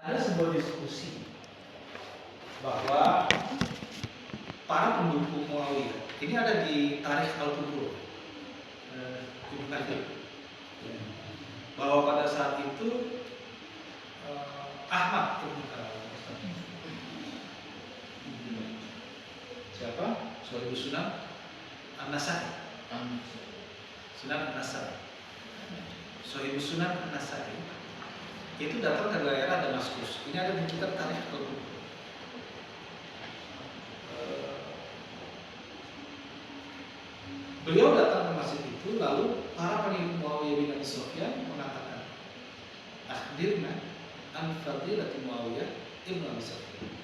Ada sebuah diskusi bahwa para pendukung Muawiyah ini ada di Tarikh Al-Kubur, Ibnu Katsir, bahwa pada saat itu Ahmad siapa? Sohibus Sunan An-Nasai, Sunan An-Nasai, Sohibus Sunan An-Nasai itu datang ke daerah Damaskus. Ini ada di kitab Tarikh Al-Kubur. Beliau datang ke masjid itu, lalu para pengikut Muawiyah bin Abi Sufyan mengatakan, "Akhbirna an fadilati Muawiyah ibn Abi Sufyan."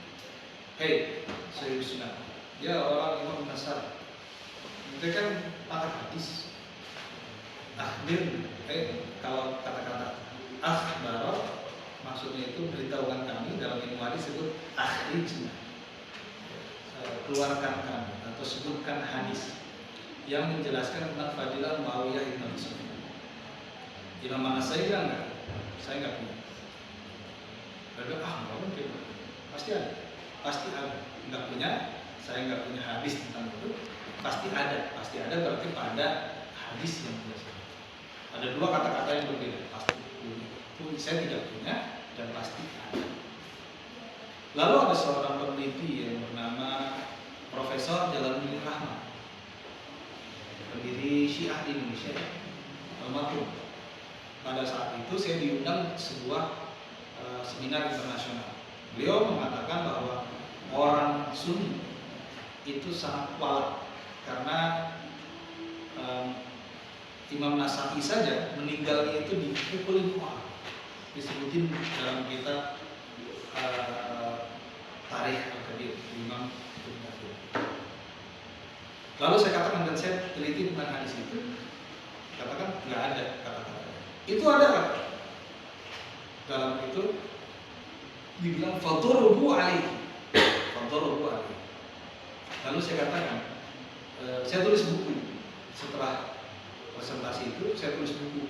Hei, Sayyid Sunan, ya orang Imam Nasr, mereka kan pakar hadis. Akhbirna, kalau kata-kata akhbar maksudnya itu beritahukan kami, dalam ilmu hadis disebut akhrijna, keluarkan kami atau sebutkan hadis yang menjelaskan tentang fadilah Muawiyah bin Abi Sufyan. Imam An-Nasai bilang enggak, saya enggak punya. Berarti enggak mungkin, pasti ada, enggak punya, saya enggak punya hadis tentang itu, pasti ada berarti pada hadis yang menjelaskan. Ada dua kata-kata yang berbeda, pasti punya. Saya tidak punya dan pasti ada. Lalu ada seorang peneliti yang bernama Profesor Jalaluddin Rahmat, pendiri Syiah di Indonesia, almarhum. Pada saat itu saya diundang sebuah seminar internasional. Beliau mengatakan bahwa orang Sunni itu sangat kuat karena Imam Nasai saja meninggalnya itu dipukulin orang. Disebutin dalam kitab Tarikh Al-Kabir Imam Ibnu Katsir. Lalu saya katakan, dan saya teliti tentang hadis itu, katakan nggak ada kata-kata. Itu ada kan? Dalam itu dibilang fadrubu alaihi. Lalu saya katakan, saya tulis buku. Setelah presentasi itu saya tulis buku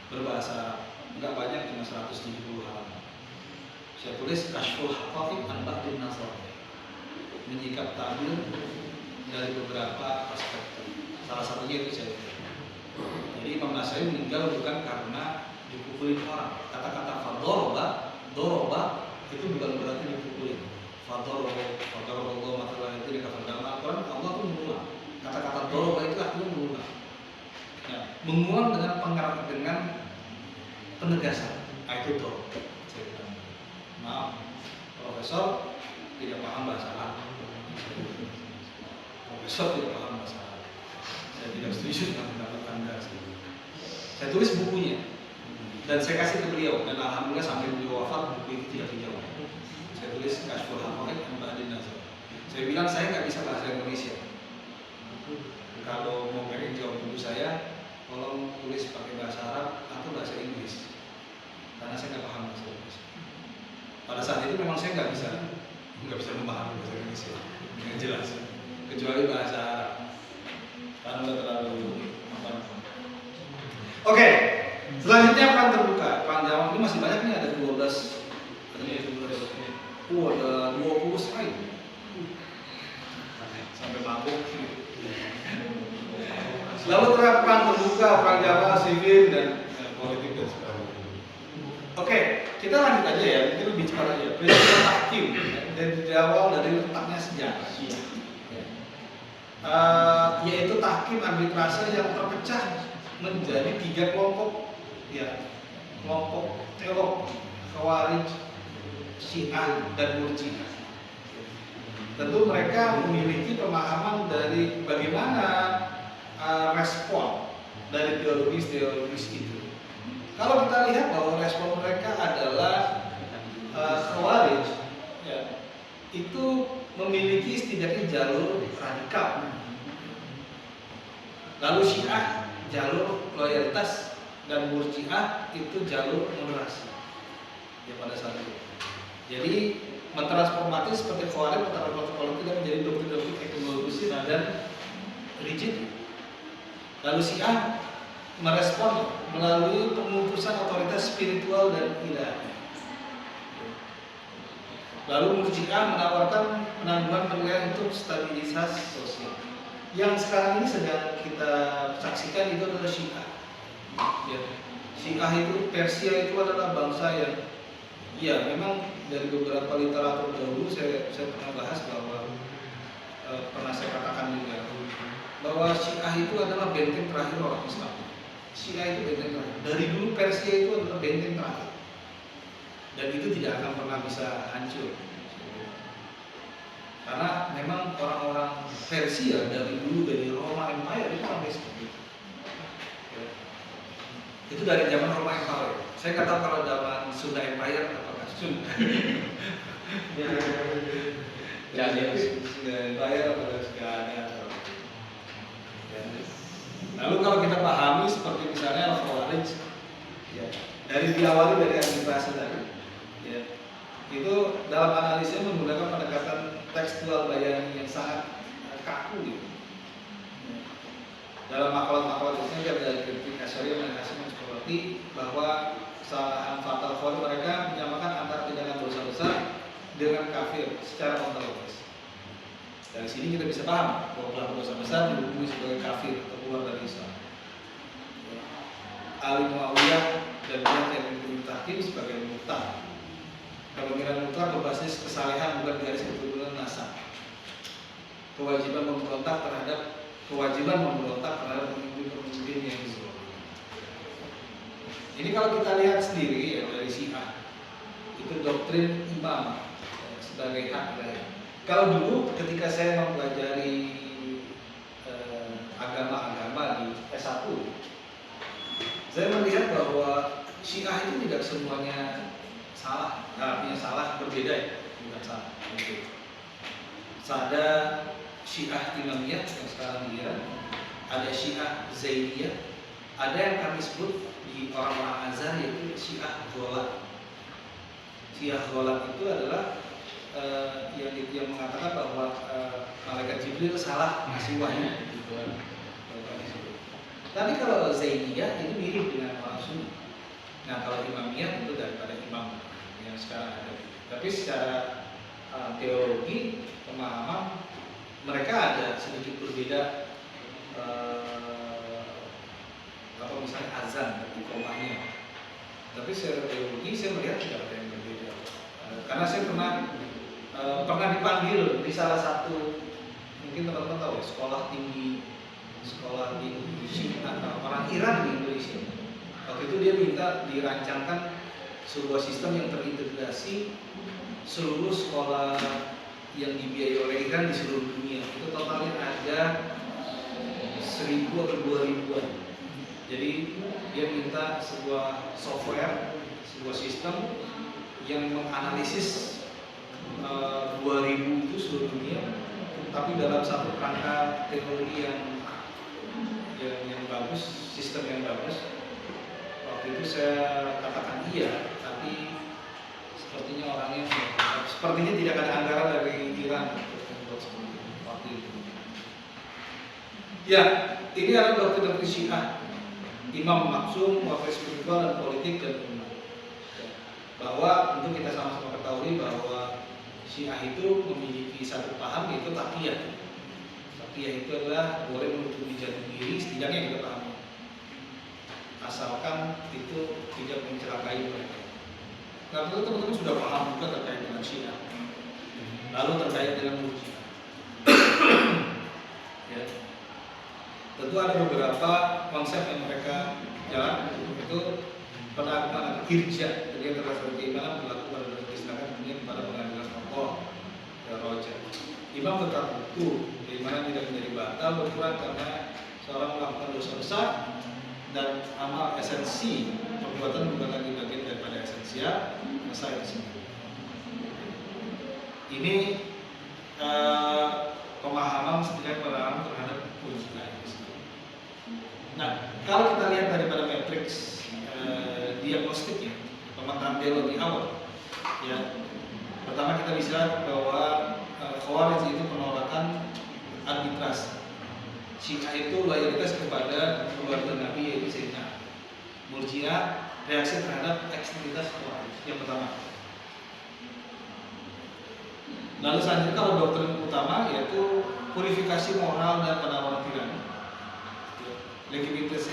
berbahasa nggak banyak, cuma 170 halaman. Saya tulis Kashful Haqa'iq an Ba'din Nazar, menyikap tabir dari beberapa aspek. Salah satunya itu saya. Jadi Imam Nasai meninggal bukan karena dipukulin orang. Kata-kata doroba itu bukan berarti dipukulin. Fadoroba matalah itu dikatakan dalam Al-Quran, Allah itu mengulang. Kata-kata doroba itu artinya mengulang. Ya, mengulang dengan penegasan. Itu doroba. Maaf, Profesor tidak paham bahasa Arab. Profesor tidak paham bahasa Arab. Saya tidak setuju dengan pendapat Anda. Saya tulis bukunya dan saya kasih ke beliau, dan alhamdulillah sampai beliau wafat buku itu tidak dijawab. Saya tulis Kashful Haqa'iq an Ba'din Nazar. Saya bilang saya nggak bisa bahasa Indonesia. Kalau mau pengen jawab buku saya, tolong tulis pakai bahasa Arab atau bahasa Inggris, karena saya nggak paham bahasa Indonesia. Pada saat itu memang saya nggak bisa memahami bahasa Indonesia dengan jelas, kecuali bahasa Arab, karena udah terlalu apa. Oke, selanjutnya perang terbuka. Perang Jamal ini masih banyak nih, ada 12. Ada 20 slide sampai mabuk. Lalu perang terbuka, perang Jamal, sivil dan politik dan sebagainya. Oke, kita lanjut aja ya, mungkin lebih cepat aja. Peristiwa tahkim dan berawal dari letaknya sejarah, yaitu tahkim arbitrase yang terpecah menjadi 3 kelompok, ya, kelompok teolog, Khawarij, Syiah dan Murji'ah. Tentu mereka memiliki pemahaman dari bagaimana respon dari teologis itu. Kalau kita lihat bahwa respon mereka adalah Khawarij, ya, itu memiliki setidaknya jalur radikal. Lalu Syiah jalur loyalitas, dan Murji'ah itu jalur moderasi. Ya, pada saat itu. Jadi mentransformasi seperti Khawarij, mentransformasi tidak menjadi doktrin-doktrin ekonomis dan rigid. Lalu Syiah merespon melalui pengutusan otoritas spiritual dan ilahi. Lalu Murji'ah menawarkan penangguhan penilaian untuk stabilisasi sosial. Yang sekarang ini sedang kita saksikan itu adalah Syiah. Ya. Syiah itu, Persia itu adalah bangsa yang, ya memang dari beberapa literatur dahulu saya pernah bahas bahwa pernah saya katakan juga bahwa Syiah itu adalah benteng terakhir orang Islam. Syiah itu benteng terakhir. Dari dulu Persia itu adalah benteng terakhir. Dan itu tidak akan pernah bisa hancur. Karena memang orang-orang Persia dari dulu, dari Roma Empire itu sampai seperti itu. Itu dari zaman Roma Empire. Saya kata kalau zaman Sunda Empire apakah Sunda? Jadi Sunda Empire apakah sudah ada? Lalu kalau kita pahami seperti misalnya Al-Khawarij, ya, dari diawali dari administrasi tadi, ya, itu dalam analisnya menggunakan pendekatan tekstual bayani yang sangat kaku gitu. Dalam makalah-makalah itu dari kritik Asy'ariyah dan Hasyim seperti bahwa kesalahan fatal Khawarij mereka menyamakan antara tindakan dosa besar dengan kafir secara ontologis. Dari sini kita bisa paham bahwa pelaku dosa besar dihukumi sebagai kafir atau keluar dari Islam. Ali Muawiyah dan pihak yang diperintahkan sebagai murtad. Pemikiran mutlak berbasis kesalehan bukan garis keturunan nasab. Kewajiban memberontak terhadap pemimpin-pemimpin yang disuruh. Ini kalau kita lihat sendiri ya, dari Syiah itu doktrin imam sebagai hak wilayah. Kalau dulu ketika saya mempelajari agama-agama di S1, saya melihat bahwa Syiah itu tidak semuanya salah, artinya salah berbeda ya, bukan salah. Ada Syiah Imamiyah yang sekarang dia, ada Syiah Zaidiyah, ada yang kami sebut di orang-orang Azhar yaitu Syiah Gholat. Syiah Gholat itu adalah yang mengatakan bahwa malaikat Jibril salah ngasih wahyu. Tapi kalau Zaidiyah ini mirip dengan orang Sunni. Nah kalau Imamiyah itu daripada imam yang sekarang ada. Tapi secara teologi, pemahaman mereka ada sedikit berbeda. Apa misalnya azan dari komanya. Tapi secara teologi saya melihat tidak ada yang berbeda. Karena saya pernah dipanggil di salah satu, mungkin teman-teman tahu ya, sekolah tinggi orang Iran di Indonesia. Waktu itu dia minta dirancangkan sebuah sistem yang terintegrasi seluruh sekolah yang dibiayai oleh Iran di seluruh dunia. Itu totalnya ada 1.000 atau 2.000-an. Jadi dia minta sebuah software, sebuah sistem yang menganalisis 2.000 itu seluruh dunia, tapi dalam satu kerangka teknologi yang bagus, sistem yang bagus. Waktu itu saya katakan iya, tapi sepertinya tidak ada anggaran dari Iran untuk membuat seperti itu waktu itu. Ya, ini adalah doktrin Syiah, imam maksum, wakil spiritual dan politik dan umat. Bahwa untuk kita sama-sama ketahui bahwa Syiah itu memiliki satu paham yaitu taqiyah. Taqiyah itu adalah boleh menutupi jati diri, setidaknya kita pahami. Asalkan itu tidak mencelakai mereka. Nah, tentu teman-teman sudah paham juga terkait dengan Syiah. Lalu terkait dengan Murji'ah. Ya. Tentu ada beberapa konsep yang mereka jalan, itu penakutan irja, jadi antara keimanan berlaku pada keislaman kemudian pada pengadilan Allah dan roja. Imam tetap utuh, keimanan tidak menjadi batal berkurang karena seorang melakukan dosa besar dan amal esensi perbuatan bukan lagi bagian daripada esensial selesai di sini. Ini pemahaman setidaknya pemahaman terhadap Murji'ah. Nah, kalau kita lihat daripada matriks diagnostik ya, pemetaan teologi awal, ya, pertama kita bisa lihat bahwa Khawarij itu penolakan arbitrasi. Syiah itu loyalitas kepada keluarga Nabi yaitu Sayyidina. Murji'ah reaksi terhadap ekstremitas Khawarij. Yang pertama, Lalu selanjutnya kalau doktrin utama yaitu purifikasi moral dan penawar tirani, legitimitas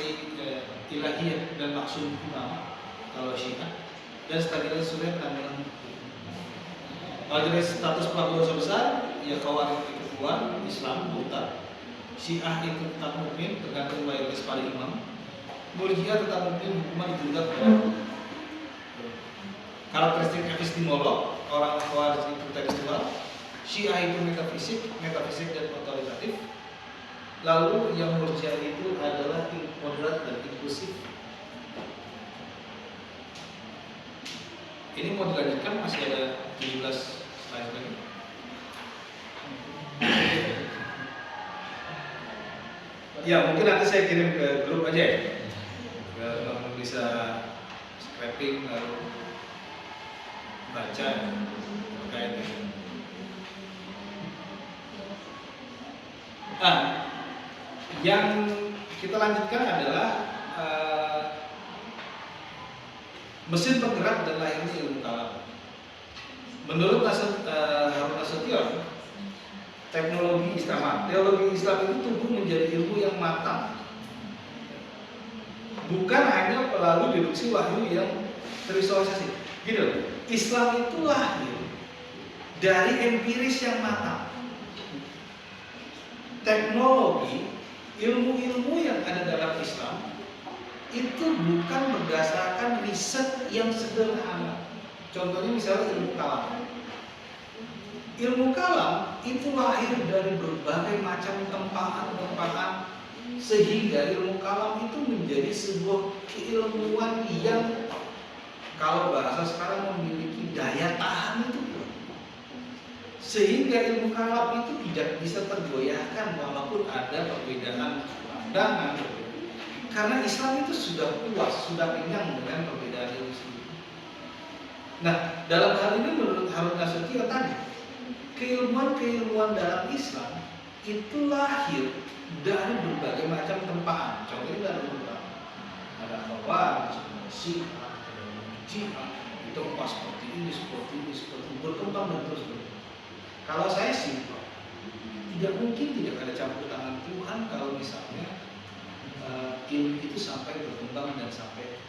ilahiyah dan maksud utama kalau Syiah, dan stabilitas surya penanggulangan hukum. Kalau dari status pelaku dosa besar, ya Khawarij itu keluar, Islam murtad, Syiah itu tetap mukmin tergantung mayoritas para imam, Murji'ah tetap mukmin hukuman dituntut. Karakteristik epistemolog orang Khawarij itu tekstual, Syiah itu metafisik dan otoritatif. Lalu yang Murji'ah itu adalah moderat dan inklusif. Ini mau dilanjutkan, masih ada 17 slide lagi. Ya mungkin nanti saya kirim ke grup aja ya, biar kamu bisa scraping lalu baca terkait ini. Yang kita lanjutkan adalah mesin penggerak dan lahirnya ilmu kalam. Menurut Harun Nasution, teologi Islam itu tumbuh menjadi ilmu yang matang, bukan hanya melalui deduksi wahyu yang tervisualisasi. Gitu, Islam itu lahir dari empiris yang matang. Teknologi, ilmu-ilmu yang ada dalam Islam itu bukan berdasarkan riset yang sederhana. Contohnya misalnya ilmu kalam. Ilmu kalam itu lahir dari berbagai macam tempaan-tempaan, sehingga ilmu kalam itu menjadi sebuah keilmuan yang kalau bahasa sekarang memiliki daya tahan itu kuat. Sehingga ilmu kalam itu tidak bisa tergoyahkan walaupun ada perbedaan pandangan. Karena Islam itu sudah puas, sudah kenyang dengan perbedaan ilmu sendiri. Nah, dalam hal ini menurut Harun Nasution tadi, keilmuan-keilmuan dalam Islam itu lahir dari berbagai macam tempaan. Contohnya dari beberapa, ada Khawarij, Syiah, Murji'ah, itu seperti ini, berkembang dan terus berkembang. Kalau saya sih, tidak mungkin tidak ada campur tangan Tuhan kalau misalnya ilmu itu sampai berkembang dan sampai.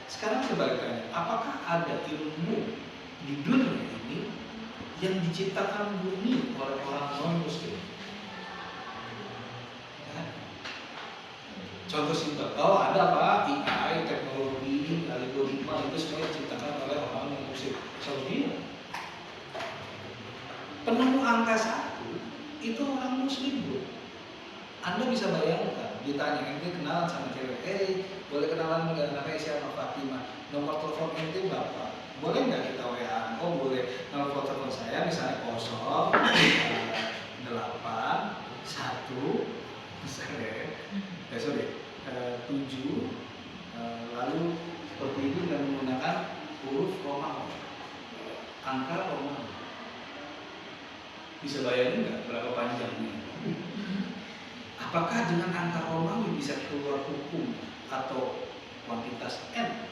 Sekarang sebaliknya, apakah ada ilmu di dunia ini yang diciptakan murni oleh orang non-Muslim? Ya. Contoh simpel, ada apa? AI, teknologi, algoritma itu semua diciptakan oleh orang non-Muslim. Saudi, penemu angka 1 itu orang Muslim, bro. Anda bisa bayangkan, ditanya ente kenalan sama cewek, boleh kenalan nggak, namanya siapa? Fatimah, nomor telepon ente berapa? Boleh nggak kita WA? Oh boleh. Nomor telepon saya misalnya 08 1 misalnya 7 lalu seperti ini dengan menggunakan huruf Romawi, angka Romawi. Bisa bayangin nggak berapa panjangnya? Apakah dengan angka Romawi bisa keluar hukum atau kuantitas N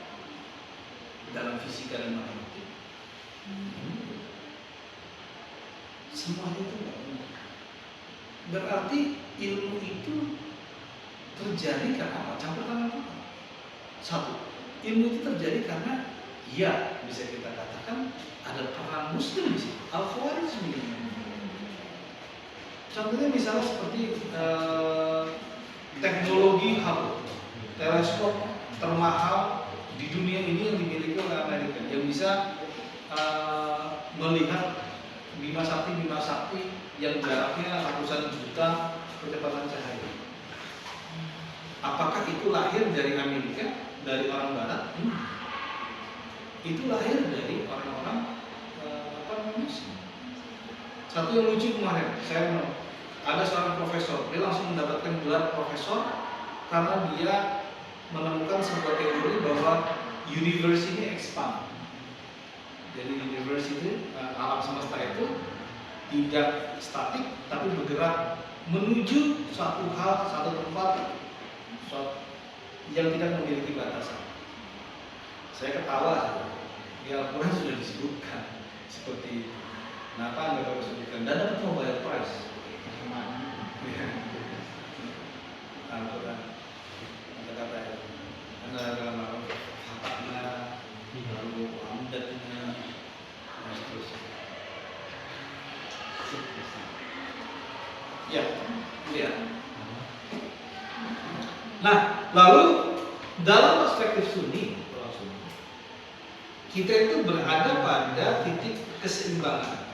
dalam fisika dan matematika? Semuanya itu tidak benar. Berarti ilmu itu terjadi karena apa? Campur tangan Tuhan. 1. Ilmu itu terjadi karena ya bisa kita katakan ada peran Muslim di situ. Al-Khawarij sendiri. Contohnya misalnya seperti teknologi Hubble, teleskop termahal di dunia ini yang dimiliki oleh Amerika, yang bisa melihat bima sakti yang jaraknya ratusan juta kecepatan cahaya. Apakah itu lahir dari Amerika, dari orang Barat? Itu lahir dari orang-orang Muslim. Satu yang lucu kemarin, saya ada seorang profesor, dia langsung mendapatkan gelar profesor karena dia menemukan sebuah teori bahwa universe ini expand. Jadi universe itu, alam semesta itu tidak statik tapi bergerak menuju satu hal, satu tempat yang tidak memiliki batasan. Saya ketawa, di Al-Quran sudah disebutkan seperti itu. Kenapa Ya, ya. Nah, lalu dalam perspektif Sunni, kita itu berada pada titik keseimbangan,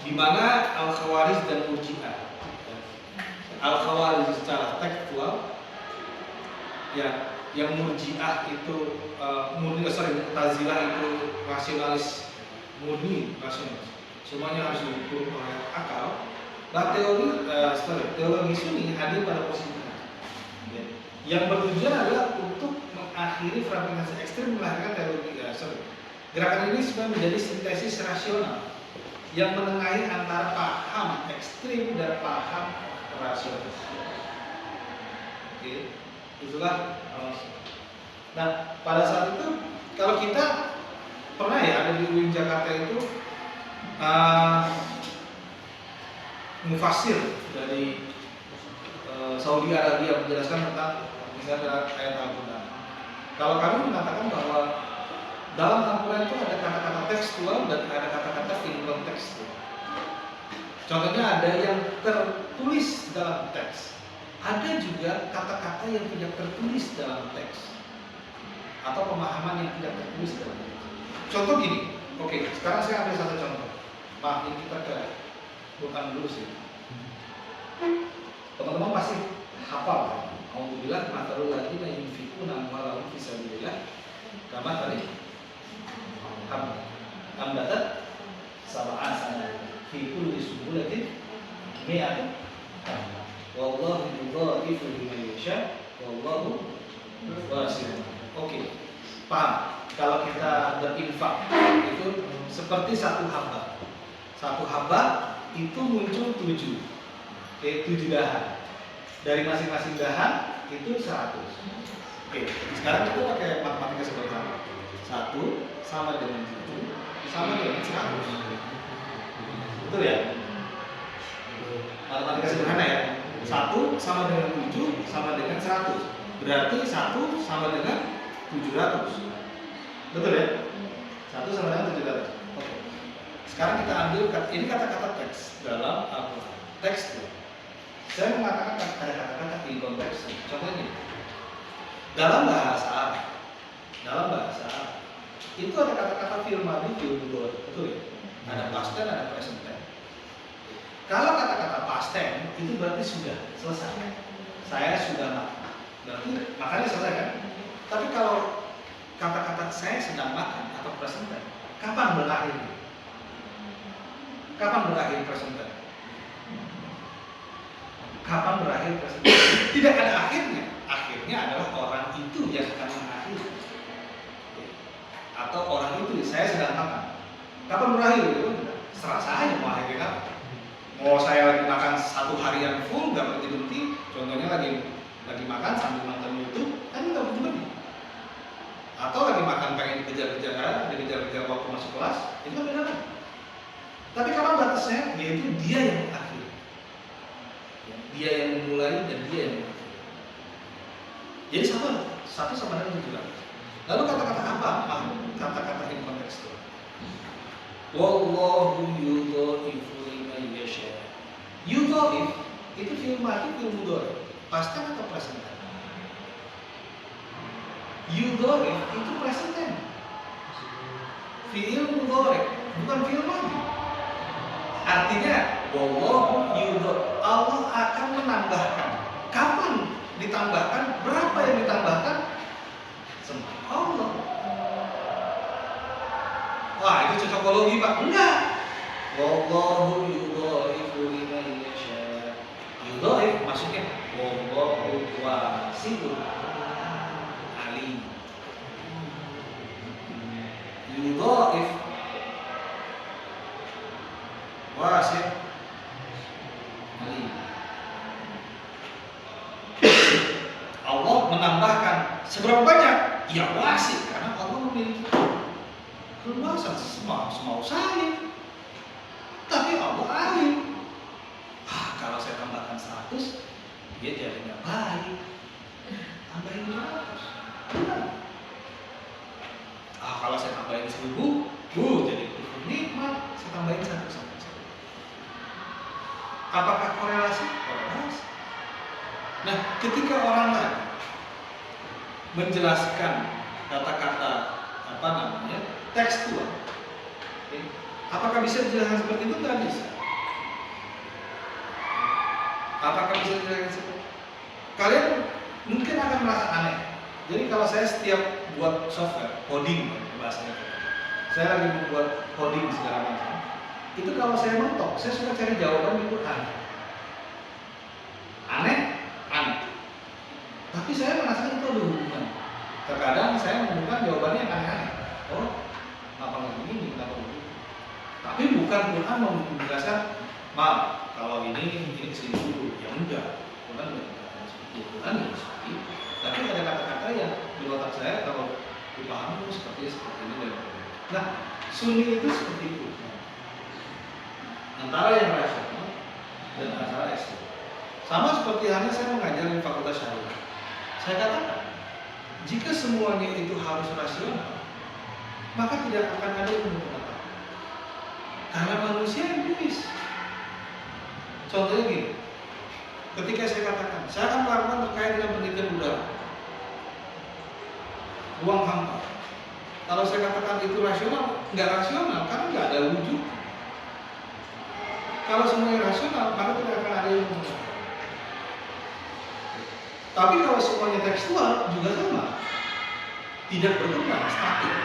di mana Al-Khawarij dan Murji'ah. Al-Khawarij secara tekstual, ya, yang Murji'ah itu Mu'tazilah itu rasionalis, murni rasionalis. Semuanya harus diukur oleh akal. Nah, teologi Sunni hadir pada posisi ya, yang bertujuan adalah untuk mengakhiri fragmentasi ekstrim, melahirkan teologi gerakan ini sebenarnya menjadi sintesis rasional yang menengahi antara paham ekstrim dan paham rasional. Oke, itulah. Nah, pada saat itu kalau kita pernah ya ada di UIN Jakarta itu mufasir dari Saudi Arabia menjelaskan tentang misalnya ayat Al-Quran. Kalau kami mengatakan bahwa dalam Al-Quran itu ada kata-kata tekstual dan ada kata-kata inkontekstual. Contohnya ada yang tertulis dalam teks, ada juga kata-kata yang tidak tertulis dalam teks, atau pemahaman yang tidak tertulis dalam teks. Contoh gini, oke, sekarang saya ambil satu contoh. Maaf, ini kita ke Quran dulu sih. Teman-teman pasti hafal. Alhamdulillah, matalul ladzina yunfiquna amwalahum fi sabilillah kama tadi ambatat sab'an sanah fi kulli subulatin mi'atun wallahu yudha'ifu liman yasha wallahu wasi'un. Oke, paham? Kalau kita berinfak itu seperti satu haba. Satu haba itu muncul 7 dahan. Dari masing-masing dahan itu 100. Oke, sekarang kita pakai matematika sederhana. 1 sama dengan 7 sama dengan 100. Betul ya? Matematika sederhana ya. 1 sama dengan 7 sama dengan 100. Berarti 1 sama dengan 700. Betul ya? 1 sama dengan 700. Oke. Sekarang kita ambil ini kata-kata teks dalam Al-Quran. Teks. Saya mengatakan ada kata-kata inkonteks. Contohnya, dalam bahasa itu ada kata-kata fil madhi, fil mudhari, betul ya? Ada past tense, ada present tense. Kalau kata-kata past tense itu berarti sudah selesai. Saya sudah makan, berarti makannya selesai kan? Tapi kalau kata-kata saya sedang makan atau present tense, kapan berakhir? Kapan berakhir present tense? Kapan berakhir present tense? Tidak ada akhirnya. Akhirnya adalah orang itu yang akan mengakhiri. Atau orang itu, saya sedang makan. Kapan berakhir? Serah saya mau akhirnya kapan. Mau saya lagi makan 1 harian full nggak berhenti-berhenti. Contohnya lagi makan sambil nonton YouTube, kan nggak berhenti. Atau lagi makan pengen dikejar-kejar waktu masuk kelas, itu kan beda kan. Tapi kapan batasnya? Yaitu dia yang mengakhiri. Dia yang memulai dan dia yang mengakhiri. Jadi satu sama dengan 700. Lalu kata-kata apa? Kata-kata in kontekstual. Wallahu yudha'ifu liman yasha. Yudha'if itu fi'il madhi, fi'il mudhari. Past tense atau present tense? Yudha'if itu present tense. Fi'il mudhari, bukan fi'il madhi. Artinya wallahu yudha'if, Allah akan menambahkan. Kapan ditambahkan? Berapa yang ditambahkan? Semua Allah. Wah, itu cocokologi Pak. Enggak. Wallahu yudha'ifu liman yasha. Yudha'if maksudnya wallahu wasi'un alim. Yudha'if wasi' alim. Allah menambahkan seberapa banyak? Ya wasi', karena Allah memiliki keluasan semau saya. Tapi Allah alim. Kalau saya tambahkan 100, dia jadi nggak baik. Tambahin 200. Kalau saya tambahin 1000, jadi nikmat. Saya tambahin 1 sampai 1. ketika orang lain menjelaskan kata-kata apa namanya tekstual, apakah bisa dijelaskan seperti itu? Nggak bisa. Apakah bisa dijelaskan seperti itu? Kalian mungkin akan merasa aneh. Jadi kalau saya setiap buat software coding bahasanya, saya lagi membuat coding segala macam, itu kalau saya mentok, saya suka cari jawaban di Quran. Aneh. Tapi saya merasakan itu ada hubungan. Terkadang saya menemukan jawabannya yang aneh-aneh. Oh, kenapa nggak begini, kenapa begitu? Tapi bukan Quran mau menjelaskan, maaf, kalau ini kesini dulu. Ya enggak, Quran nggak mengatakan seperti itu. Quran nggak seperti itu. Tapi ada kata-kata yang di otak saya kalau dipahami seperti ini dan nah, Sunni itu seperti itu. Antara yang rasional dan antara ekstrim. Sama seperti halnya saya mengajar di Fakultas Syariah. Saya katakan, jika semuanya itu harus rasional, maka tidak akan ada ilmu pengetahuan. Karena manusia egois. Contohnya gini, ketika saya katakan, saya akan melakukan terkait dengan penelitian udara, ruang hampa. Kalau saya katakan itu rasional, nggak rasional, karena nggak ada wujud. Kalau semuanya rasional, maka tidak akan ada ilmu pengetahuan. Tapi kalau semuanya tekstual juga sama, tidak berkembang, statik.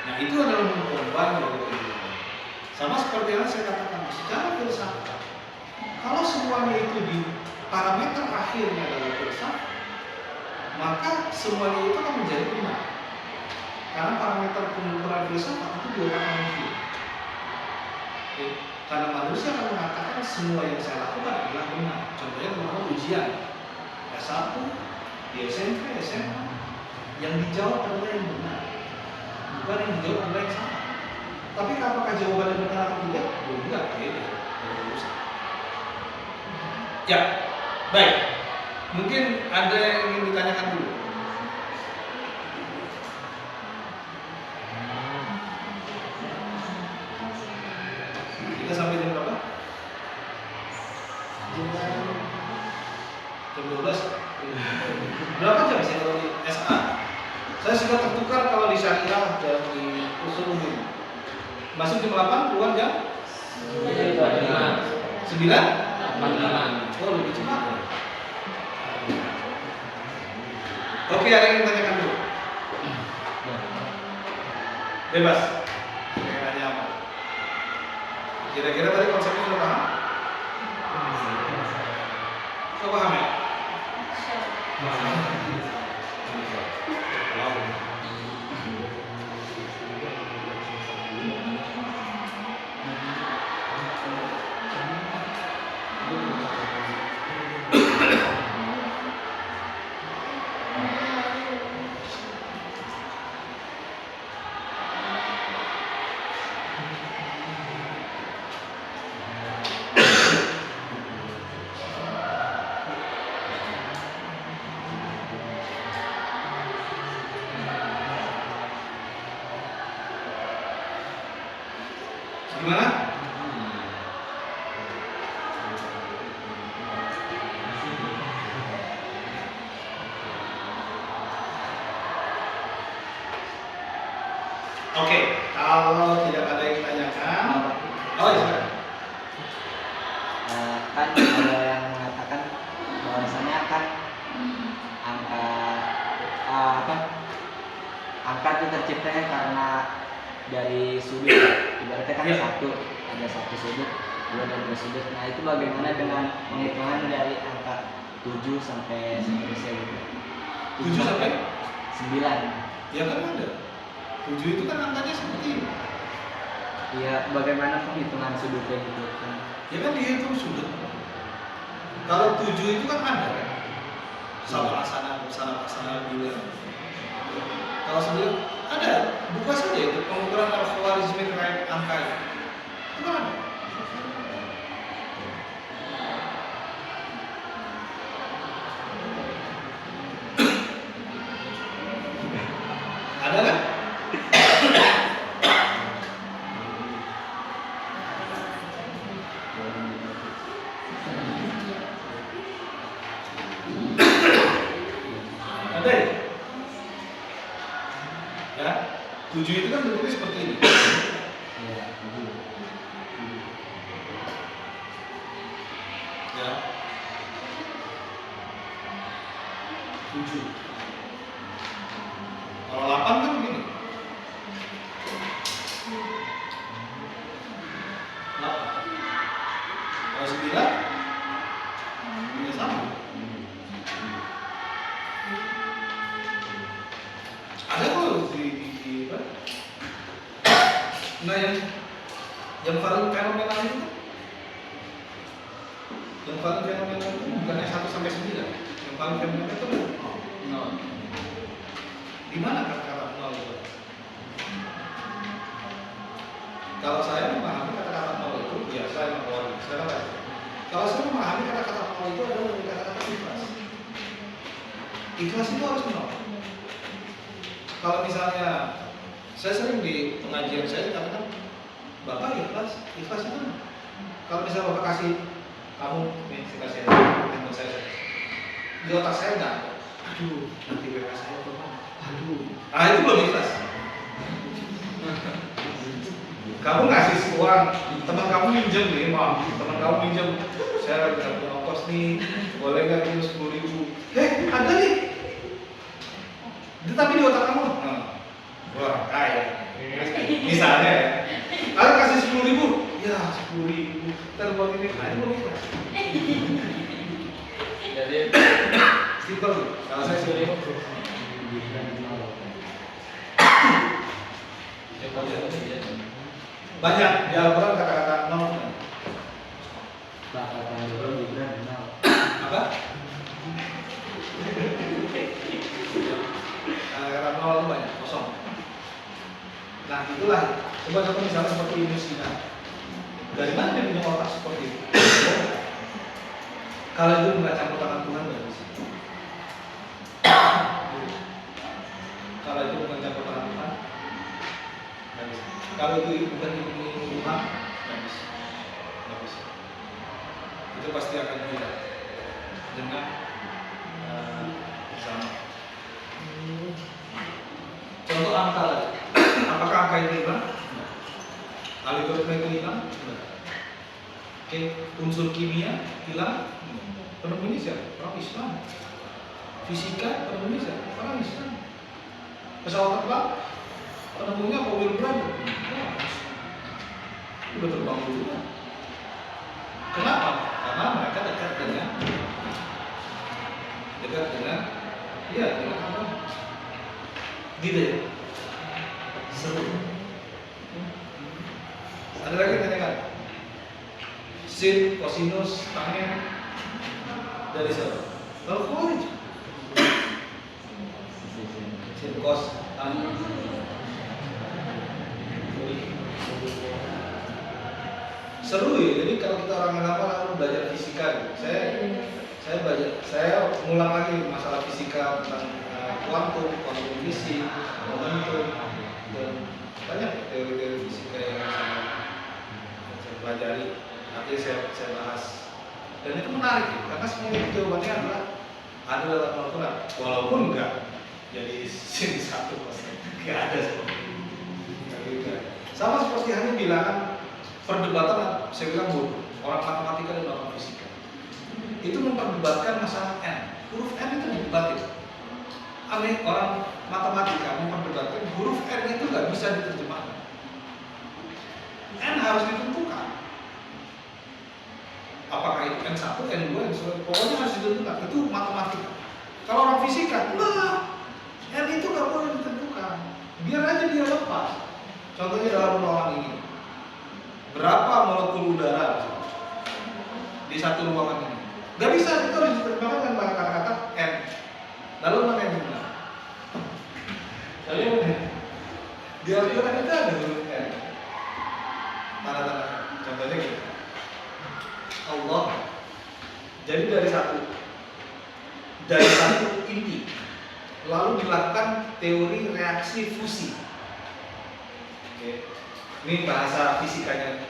Nah itu adalah mengorbankan dari kehidupan. Sama seperti yang saya katakan, secara filsafat, kalau semuanya itu di parameter akhirnya adalah filsafat, maka semuanya itu akan menjadi benar. Karena parameter pengukuran filsafat itu di otak manusia. Oke. Karena manusia akan mengatakan semua yang saya lakukan adalah benar. Contohnya kalau ujian S1, di SMP, SMA, yang dijawab adalah yang benar, bukan yang dijawab adalah yang salah. Tapi apakah jawabannya benar atau tidak? Enggak, beda. Ya, baik. Mungkin ada yang ingin ditanyakan dulu. Kita sampai jam berapa? Jam 12. Berapa jam sih kalau di SA? Saya sudah tertukar kalau di syariah dan di usul umum. Masuk jam 8, keluar jam 9? 9? Oh, lebih cepat. Oke, ada yang ingin tanyakan dulu? Bebas. Saya nanya apa? Kira-kira tadi konsepnya sudah paham? Sudah paham ya? Gimana? Oke, kalau tidak ada yang ditanyakan, oh ya. Kan ada yang mengatakan bahwasanya kan angka angka itu terciptanya karena dari sudut, ibaratnya kan ada satu sudut, dua dan dua sudut. Nah itu bagaimana dengan penghitungan dari angka 7 sampai seterusnya gitu? 7 sampai 9. Ya kan ada. 7 itu kan angkanya seperti ini. Iya, bagaimana penghitungan sudutnya gitu kan? Ya kan dihitung sudut. Kalau 7 itu kan ada kan? Sama asana juga. Kalau 9 ada, buka saja itu pengukuran al-Khwarizmi terkait angka itu kan ada. Ada kan? Nah yang paling fenomenal itu, bukannya 1 sampai 9. Yang paling fenomenal itu 0. Di mana kata-kata 0 itu? Kalau saya memahami kata-kata 0 itu, ya saya memahami. Kalau saya memahami kata-kata 0 itu adalah dari kata-kata ikhlas. Ikhlas itu harus 0. Kalau misalnya saya sering di pengajian saya katakan, Bapak ikhlas itu 0. Kalau misalnya Bapak kasih kamu, nih saya kasih handphone saya, di otak saya enggak, aduh nanti WA saya Bapak, aduh, itu belum ikhlas. Kamu ngasih uang, teman kamu minjem nih, Mam, teman kamu minjem, saya lagi nggak punya ongkos nih, boleh nggak minjem 10.000? Ada nih, tapi di otak kamu, wah kaya, misalnya ya, kalian kasih 10.000, ya 10.000, ntar buat ini, itu belum ikhlas. Jadi simpel, kalau saya sih banyak di Al-Quran kata-kata 0. Bapak Tanjung Gibran 0. Apa? Kata-kata 0 itu banyak, kosong. Nah itulah, coba misalnya seperti Ibnu Sina. Dari mana dia punya otak seperti itu? Kalau itu nggak campur tangan Tuhan, nggak bisa. Kalau itu bukan campur tangan Tuhan, nggak bisa. Kalau itu bukan ilmu Tuhan, nggak bisa. Itu pasti akan tidak dengan sama. Contoh angka lagi. Apakah angka itu hilang? Algoritma itu hilang? Oke, unsur kimia hilang? Penemunya siapa? Orang Islam. Fisika penemunya siapa? Orang Islam. Pesawat terbang penemunya Will Brother. Udah terbang dulu. Kenapa? Karena mereka dekat dengan apa? Gitu ya. Seru. Ada lagi tanyakan? Sin, kosinus, tangen dari siapa? Kalau Khawarij. Sin, kos, tangen. Seru ya. Jadi kalau kita orang apa lalu belajar fisika, saya ngulang lagi masalah fisika tentang kuantum fisik, momentum, dan banyak teori-teori fisika yang saya pelajari. Nanti saya bahas. Dan itu menarik ya, karena semua itu jawabannya adalah ada dalam Al-Quran. Walaupun enggak jadi sin 1%, enggak ada seperti itu. Sama seperti hanya bilangan perdebatan, saya bilang bodoh. Orang matematika dan orang fisika itu memperdebatkan masalah n. Huruf n itu didebatin. Aneh, orang matematika memperdebatkan huruf n itu nggak bisa diterjemahkan. N harus ditentukan. Apakah itu N1, N2, N1, pokoknya harus ditentukan. Itu matematika. Kalau orang fisika, N itu nggak boleh ditentukan. Biar aja dia lepas. Contohnya dalam ruangan ini. Berapa molekul udara di satu ruangan ini? Gak bisa, itu harus diterjemahkan dengan kata-kata N. Lalu mana yang benar? Di Al-Quran itu ada huruf N. Tanda-tanda. Contohnya gitu. Allah. Jadi dari satu inti, lalu dilakukan teori reaksi fusi. Oke. Ini bahasa fisikanya.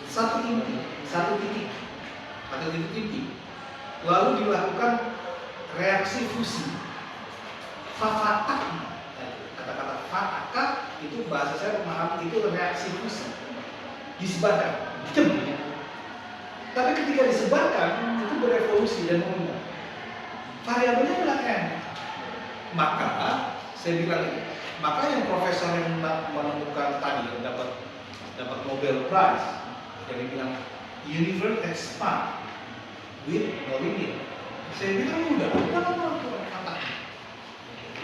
Satu inti, satu titik inti, lalu dilakukan reaksi fusi. Fafatak, kata-kata fatakah itu bahasa saya memahami itu reaksi fusi. Disebarkan, tapi ketika disebarkan itu berevolusi dan mengubah. Variabelnya adalah n. Maka saya bilang ini. Maka yang profesor yang menemukan tadi yang dapat Nobel Prize yang dibilang universe expand with no limit. Saya bilang udah kata.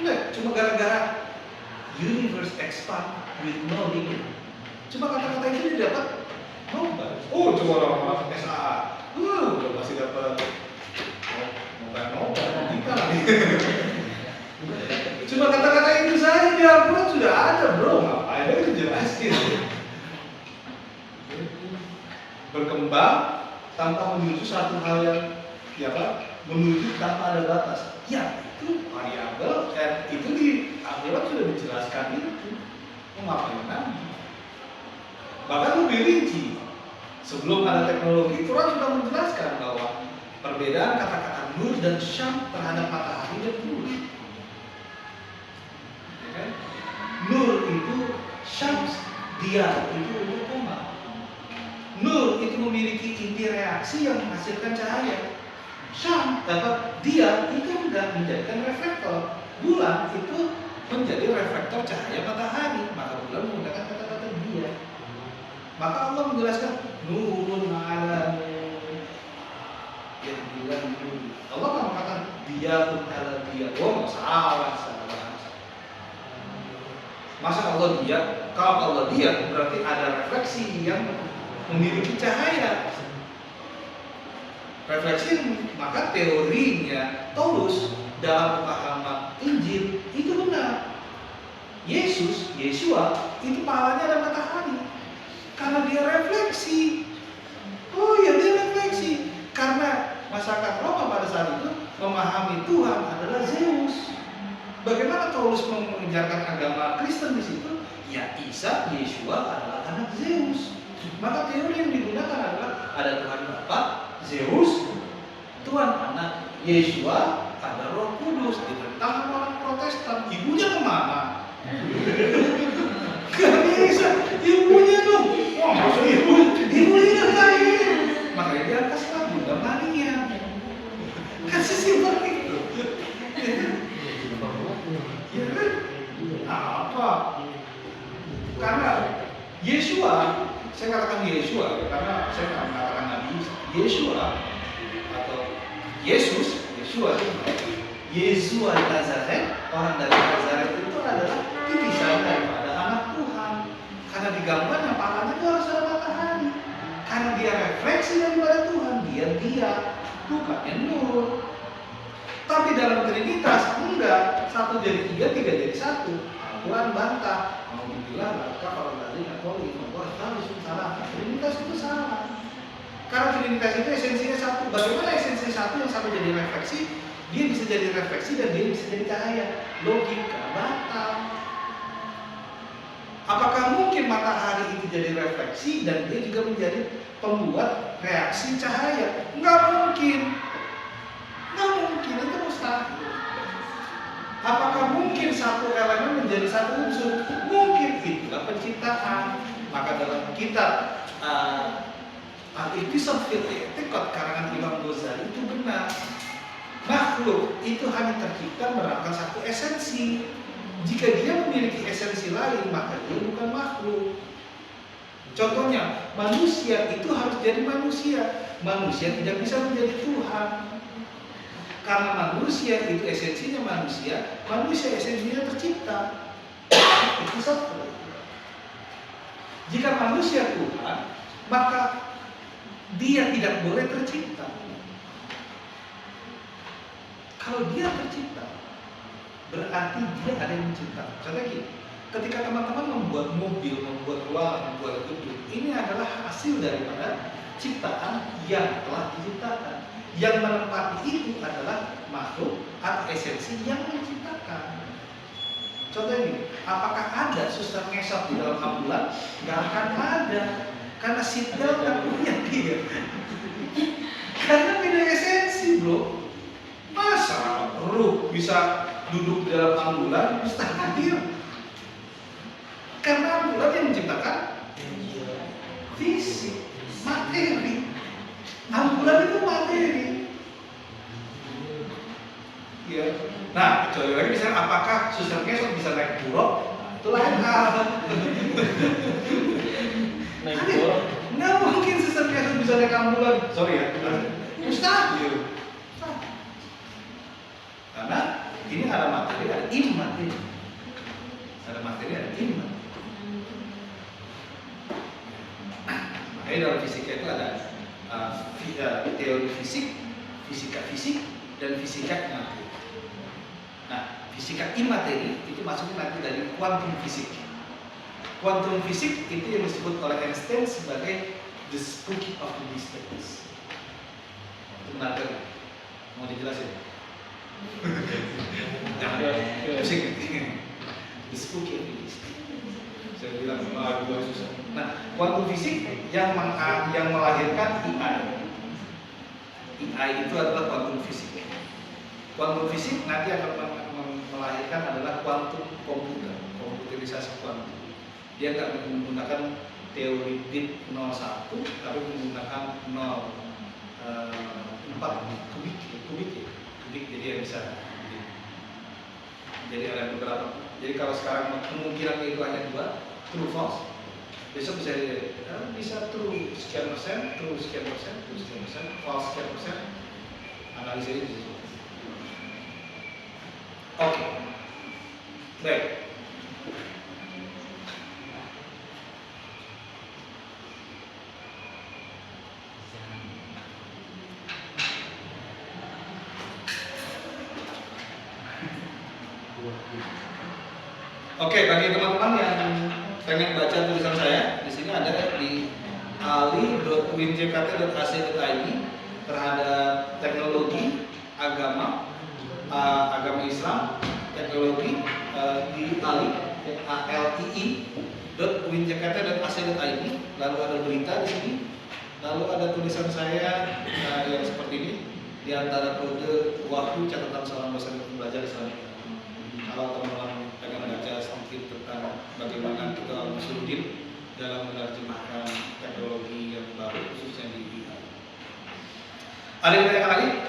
Enggak, cuma gara-gara universe expand with no limit. Cuma kata-kata itu dia dapat nobar. Oh, coba orang SAA. Udah pasti dapat nobar. Kita lagi. Cuma kata-kata itu saja di Al-Quran sudah ada, bro. Ngapain ada dijelasin? Berkembang tanpa menuju satu hal yang menuju tanpa ada batas. Ya, itu variabel dan itu di Al-Quran sudah dijelaskan itu. Mau ngapain lagi? Bahkan lebih rinci. Sebelum ada teknologi, Quran sudah menjelaskan bahwa perbedaan kata-kata nur dan syam terhadap matahari dan bulan. Ya kan? Nur itu syams, dia itu untuk koma. Nur itu memiliki inti reaksi yang menghasilkan cahaya. Syam dapat dia itu enggak menjadikan reflektor. Bulan itu menjadi reflektor cahaya matahari. Maka bulan menggunakan kata-kata dia. Maka Allah menjelaskan nurun ala yang bilang nur. Allah mengatakan dia ala dia. Oh, salah secara bahasa. Masa Allah dia? Kalau Allah dia berarti ada refleksi yang memiliki cahaya. Refleksi, maka teorinya Paulus dalam pemahaman Injil itu benar. Yesua itu pahalanya ada matahari karena dia refleksi. Oh ya, dia refleksi karena masyarakat Roma pada saat itu memahami Tuhan adalah Zeus. Bagaimana Paulus mengejarkan agama Kristen di situ? Ya, Yesua adalah anak Zeus. Maka teori yang digunakan adalah ada Tuhan Bapa, Zeus, Tuhan Anak, Yesua, ada Roh Kudus. Ditentang orang Protestan. Ibunya kemana? Gak bisa, ibunya dong. Wah, maksud ibunya lain. Makanya dia angkat setelah Bunda Maria. Kan sesimpel itu. Ya kan? Apa? Karena Yesua, saya katakan Yesua karena saya tidak mengatakan Nabi Yesua atau Yesus, Yesua di Nazaret, orang dari Nazaret itu adalah titisan daripada anak Tuhan. Karena digambarkan palanya itu harus ada matahari. Karena dia refleksi daripada Tuhan, dia bukannya nur. Tapi dalam Trinitas enggak, 1 jadi 3, 3 jadi 1. Al-Quran bantah, mau dibilang mereka kalau dari Katolik, bahwa harus salah. Trinitas itu salah. Karena Trinitas itu esensinya satu. Bagaimana esensi satu yang satu jadi refleksi? Dia bisa jadi refleksi dan dia bisa jadi cahaya. Logika batal. Apakah mungkin matahari itu jadi refleksi dan dia juga menjadi pembuat reaksi cahaya? Enggak mungkin. Enggak mungkin, itu mustahil. Apakah mungkin satu elemen menjadi satu unsur? Mungkin, itulah penciptaan. Maka dalam kitab Al-Iqtisad fil I'tiqad karangan Imam Ghazali itu benar. Makhluk itu hanya tercipta menerangkan satu esensi. Jika dia memiliki esensi lain, maka dia bukan makhluk. Contohnya, manusia itu harus jadi manusia. Manusia tidak bisa menjadi Tuhan. Karena manusia itu esensinya manusia, manusia esensinya tercipta. Itu satu. Jika manusia Tuhan, maka dia tidak boleh tercipta. Kalau dia tercipta, berarti dia ada yang mencipta. Contohnya gini, ketika teman-teman membuat mobil, membuat ruangan, membuat gedung, ini adalah hasil daripada ciptaan yang telah diciptakan. Yang menempati itu adalah makhluk atau esensi yang menciptakan. Contohnya gini, apakah ada suster ngesot di dalam ambulans? Gak akan ada. Karena seatbelt kan punya dia. Karena beda esensi, bro. Masa ruh bisa duduk di dalam ambulan? Mustahil. Karena ambulan yang menciptakan fisik, materi. Ambulan itu materi. Ya. Nah, kecuali lagi misalnya apakah suster ngesot bisa naik buruk? Itu lain hal. Naik buruk? Nggak mungkin suster ngesot bisa naik ambulan. Sorry ya. Mustahil. Karena ini ada materi, ada iman. Ada materi, ada iman. Makanya dalam fisika itu ada teori fisik, fisika fisik, dan fisika imateri. Nah, fisika imateri itu masuknya nanti dari kuantum fisik. Kuantum fisik itu yang disebut oleh Einstein sebagai the spooky of the distance. Itu benar kan? Mau dijelasin? Jangan pusing. The spooky of the distance. Saya bilang, dua susah. Nah, kuantum fisik yang melahirkan AI. AI itu adalah kuantum fisik. Kuantum fisik nanti akan melahirkan adalah kuantum komputer, komputerisasi kuantum. Dia nggak menggunakan teori bit 01, tapi menggunakan 4 kubik, jadi yang bisa. Jadi ada beberapa. Jadi kalau sekarang kemungkinan itu hanya 2, true false. Besok bisa true sekian persen, true sekian persen, true sekian persen, false sekian persen. Analisanya di situ. Oke, baik. Oke, bagi teman-teman yang pengen baca tulisan saya, di sini ada di ali.winjkt.ac.id terhadap teknologi, agama, agama Islam, teknologi di ali.winjkt.ac.id. Lalu ada berita di sini, lalu ada tulisan saya yang seperti ini di antara kode wahyu catatan salam bahasa belajar Islam. Kalau teman-teman pengen baca sedikit tentang bagaimana kita Muslimin dalam menerjemahkan teknologi yang baru khususnya di AI. Ada yang tanyakan lagi?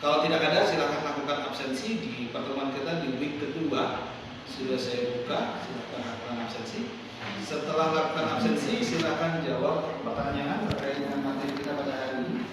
Kalau tidak ada, silahkan lakukan absensi di pertemuan kita di week kedua. Sudah saya buka, silahkan lakukan absensi. Setelah lakukan absensi, silahkan jawab pertanyaan terkait dengan materi kita pada hari ini.